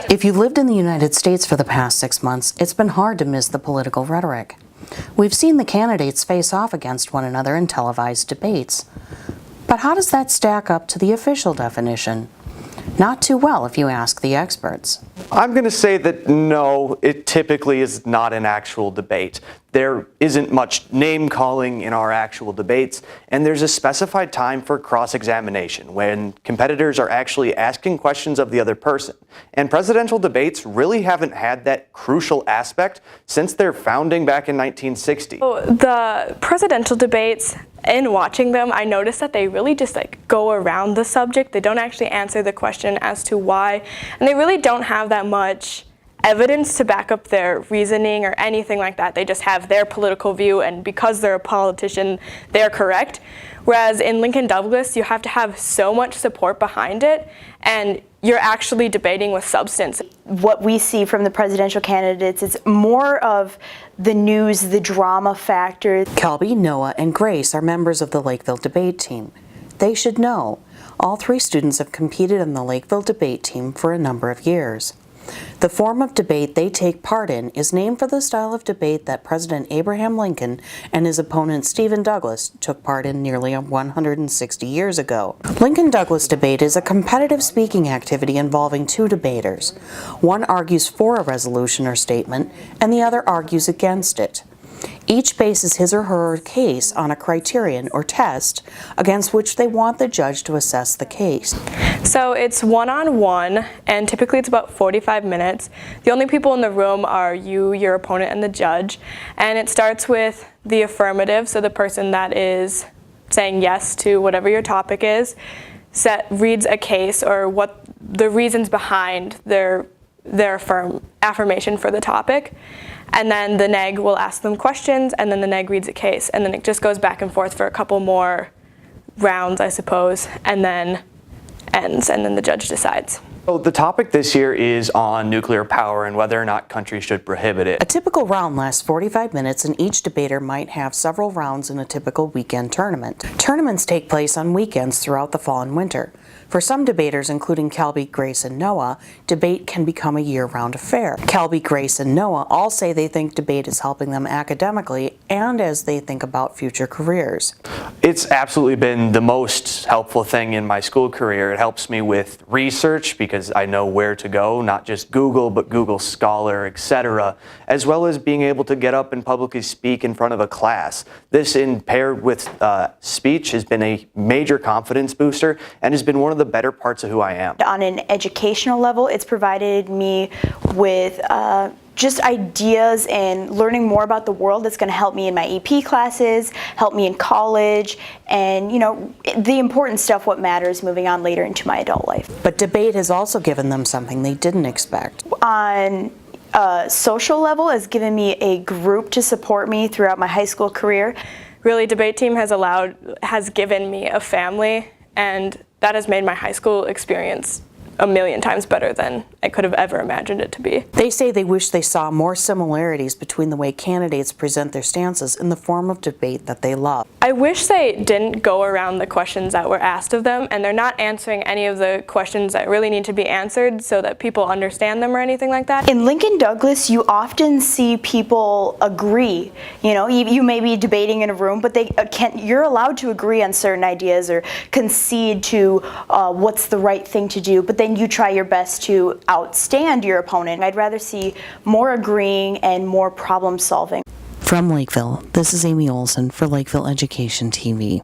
If you've lived in the United States for the past 6 months, it's been hard to miss the political rhetoric. We've seen the candidates face off against one another in televised debates. But how does that stack up to the official definition? Not too well, if you ask the experts. I'm going to say that no, it typically is not an actual debate. There isn't much name-calling in our actual debates, and there's a specified time for cross-examination when competitors are actually asking questions of the other person. And presidential debates really haven't had that crucial aspect since their founding back in 1960. The presidential debates, in watching them, I noticed that they really just go around the subject. They don't actually answer the question as to why, and they really don't have that much evidence to back up their reasoning or anything like that. They just have their political view, and because they're a politician, they're correct. Whereas in Lincoln Douglas, you have to have so much support behind it, and you're actually debating with substance. What we see from the presidential candidates is more of the news, the drama factor. Kelby, Noah, and Grace are members of the Lakeville Debate team. They should know. All three students have competed in the Lakeville Debate team for a number of years. The form of debate they take part in is named for the style of debate that President Abraham Lincoln and his opponent Stephen Douglas took part in nearly 160 years ago. Lincoln-Douglas debate is a competitive speaking activity involving two debaters. One argues for a resolution or statement, and the other argues against it. Each bases his or her case on a criterion or test against which they want the judge to assess the case. So it's one-on-one, and typically it's about 45 minutes. The only people in the room are you, your opponent, and the judge. And it starts with the affirmative, so the person that is saying yes to whatever your topic is, reads a case or what the reasons behind their affirmation for the topic. And then the neg will ask them questions, and then the neg reads a case. And then it just goes back and forth for a couple more rounds, I suppose, and then ends, and then the judge decides. So the topic this year is on nuclear power and whether or not countries should prohibit it. A typical round lasts 45 minutes, and each debater might have several rounds in a typical weekend tournament. Tournaments take place on weekends throughout the fall and winter. For some debaters, including Kelby, Grace, and Noah, debate can become a year-round affair. Kelby, Grace, and Noah all say they think debate is helping them academically and as they think about future careers. It's absolutely been the most helpful thing in my school career. It helps me with research because I know where to go, not just Google, but Google Scholar, etc., as well as being able to get up and publicly speak in front of a class. This, paired with speech, has been a major confidence booster and has been one of the better parts of who I am. On an educational level, it's provided me with just ideas and learning more about the world that's going to help me in my AP classes, help me in college, and the important stuff, what matters moving on later into my adult life. But debate has also given them something they didn't expect. On a social level, it's given me a group to support me throughout my high school career. Really, debate team has given me a family, and that has made my high school experience a million times better than I could have ever imagined it to be. They say they wish they saw more similarities between the way candidates present their stances in the form of debate that they love. I wish they didn't go around the questions that were asked of them, and they're not answering any of the questions that really need to be answered so that people understand them or anything like that. In Lincoln Douglas, you often see people agree. You may be debating in a room, but you're allowed to agree on certain ideas or concede to what's the right thing to do, but then you try your best to outstand your opponent. I'd rather see more agreeing and more problem solving. From Lakeville, this is Amy Olson for Lakeville Education TV.